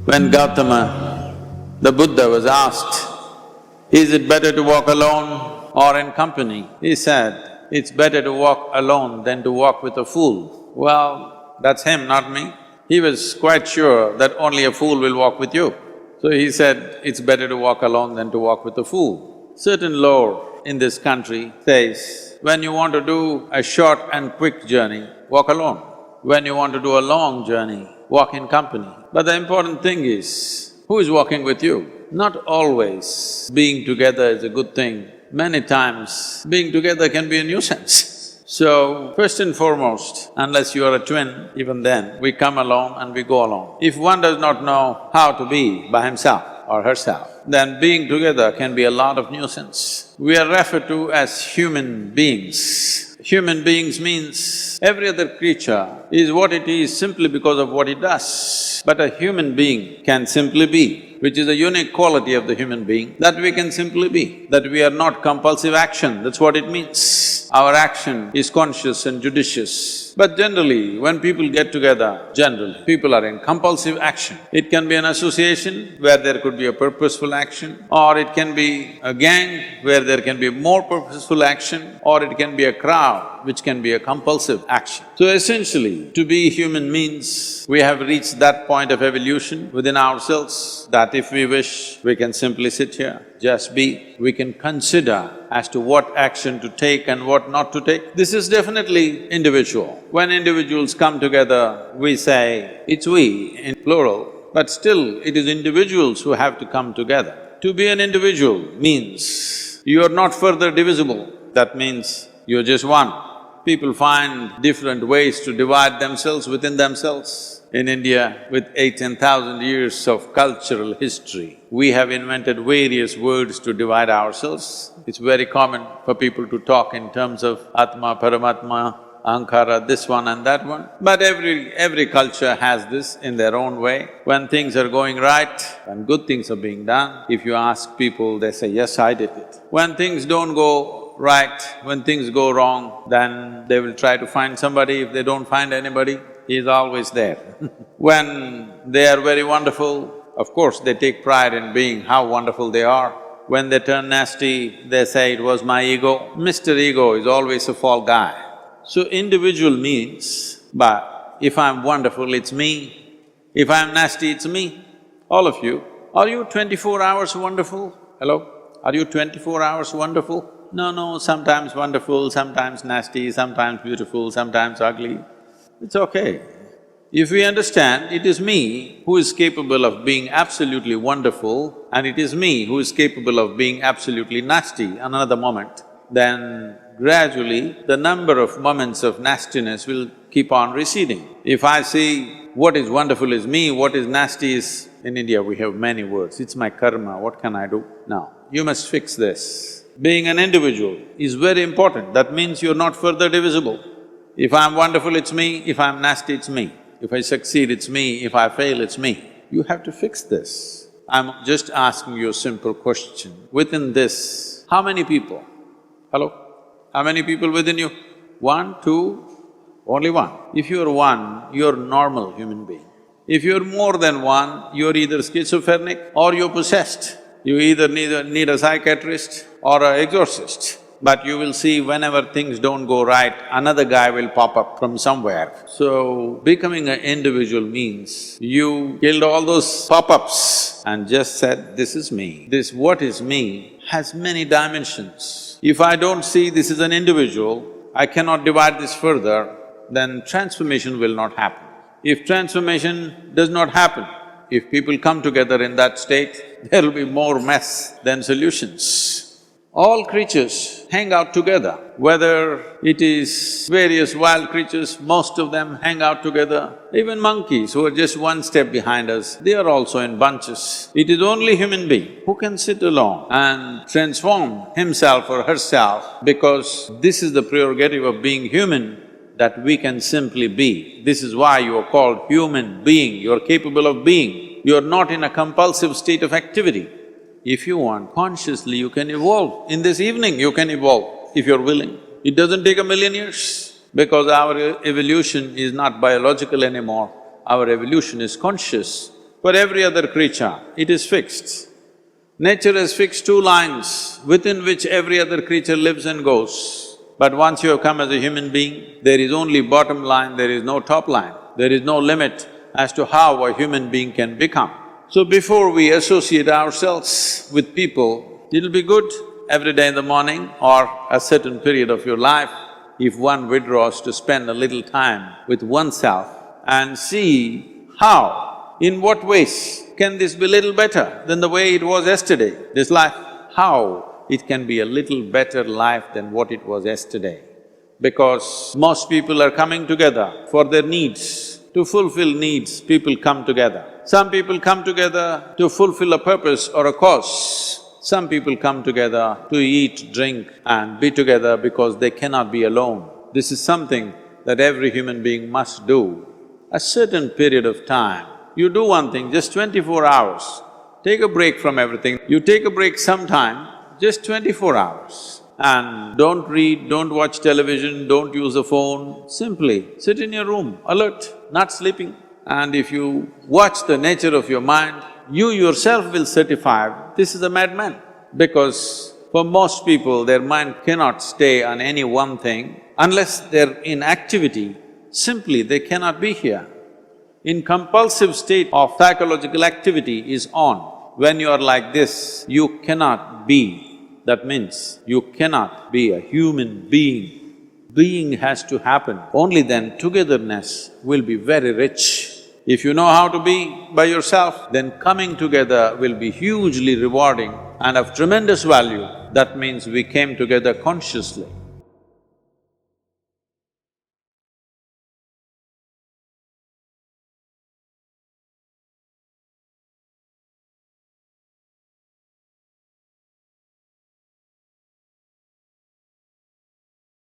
When Gautama, the Buddha, was asked, is it better to walk alone or in company? He said, it's better to walk alone than to walk with a fool. Well, that's him, not me. He was quite sure that only a fool will walk with you. So he said, it's better to walk alone than to walk with a fool. Certain law in this country says, when you want to do a short and quick journey, walk alone. When you want to do a long journey, walk in company. But the important thing is, who is walking with you? Not always being together is a good thing. Many times, being together can be a nuisance. So, first and foremost, unless you are a twin, even then, we come alone and we go alone. If one does not know how to be by himself or herself, then being together can be a lot of nuisance. We are referred to as human beings. Human beings means every other creature is what it is simply because of what it does. But a human being can simply be, which is a unique quality of the human being, that we can simply be, that we are not compulsive action, that's what it means. Our action is conscious and judicious. But generally, when people get together, people are in compulsive action. It can be an association where there could be a purposeful action, or it can be a gang where there can be more purposeful action, or it can be a crowd which can be a compulsive action. So essentially, to be human means we have reached that point of evolution within ourselves that if we wish, we can simply sit here, just be. We can consider as to what action to take and what not to take. This is definitely individual. When individuals come together, we say, it's we in plural, but still it is individuals who have to come together. To be an individual means you are not further divisible, that means you're just one. People find different ways to divide themselves within themselves. In India, with 10,000 years of cultural history, we have invented various words to divide ourselves. It's very common for people to talk in terms of Atma, Paramatma, Ahankara, this one and that one. But every culture has this in their own way. When things are going right, when good things are being done, if you ask people, they say, yes, I did it. When things don't go right, when things go wrong, then they will try to find somebody. If they don't find anybody, he is always there. When they are very wonderful, of course they take pride in being how wonderful they are. When they turn nasty, they say, it was my ego. Mr. Ego is always a fall guy. So individual means, but if I'm wonderful, it's me. If I'm nasty, it's me. All of you, are you 24 hours wonderful? Hello? Are you 24 hours wonderful? No, sometimes wonderful, sometimes nasty, sometimes beautiful, sometimes ugly. It's okay. If we understand it is me who is capable of being absolutely wonderful and it is me who is capable of being absolutely nasty another moment, then gradually the number of moments of nastiness will keep on receding. If I see what is wonderful is me, what is nasty is… In India we have many words, it's my karma, what can I do? Now, you must fix this. Being an individual is very important, that means you're not further divisible. If I'm wonderful, it's me, if I'm nasty, it's me. If I succeed, it's me, if I fail, it's me. You have to fix this. I'm just asking you a simple question. Within this, how many people? Hello? How many people within you? One, two, only one. If you're one, you're a normal human being. If you're more than one, you're either schizophrenic or you're possessed. You either need a psychiatrist or an exorcist. But you will see whenever things don't go right, another guy will pop up from somewhere. So, becoming an individual means you killed all those pop-ups and just said, this is me. This what is me has many dimensions. If I don't see this is an individual, I cannot divide this further, then transformation will not happen. If transformation does not happen, if people come together in that state, there will be more mess than solutions. All creatures hang out together, whether it is various wild creatures, most of them hang out together. Even monkeys who are just one step behind us, they are also in bunches. It is only human being who can sit alone and transform himself or herself, because this is the prerogative of being human, that we can simply be. This is why you are called human being, you are capable of being. You are not in a compulsive state of activity. If you want, consciously you can evolve. In this evening you can evolve, if you're willing. It doesn't take 1,000,000 years, because our evolution is not biological anymore. Our evolution is conscious. For every other creature, it is fixed. Nature has fixed two lines within which every other creature lives and goes. But once you have come as a human being, there is only bottom line, there is no top line. There is no limit as to how a human being can become. So before we associate ourselves with people, it'll be good every day in the morning or a certain period of your life, if one withdraws to spend a little time with oneself and see how, in what ways can this be little better than the way it was yesterday, this life? How it can be a little better life than what it was yesterday? Because most people are coming together for their needs. To fulfill needs, people come together. Some people come together to fulfill a purpose or a cause. Some people come together to eat, drink and be together because they cannot be alone. This is something that every human being must do. A certain period of time, you do one thing, just 24 hours, take a break from everything. You take a break sometime, just 24 hours. And don't read, don't watch television, don't use a phone, simply sit in your room, alert, not sleeping. And if you watch the nature of your mind, you yourself will certify, this is a madman. Because for most people, their mind cannot stay on any one thing. Unless they're in activity, simply they cannot be here. In compulsive state of psychological activity is on. When you are like this, you cannot be. That means you cannot be a human being. Being has to happen. Only then togetherness will be very rich. If you know how to be by yourself, then coming together will be hugely rewarding and of tremendous value. That means we came together consciously.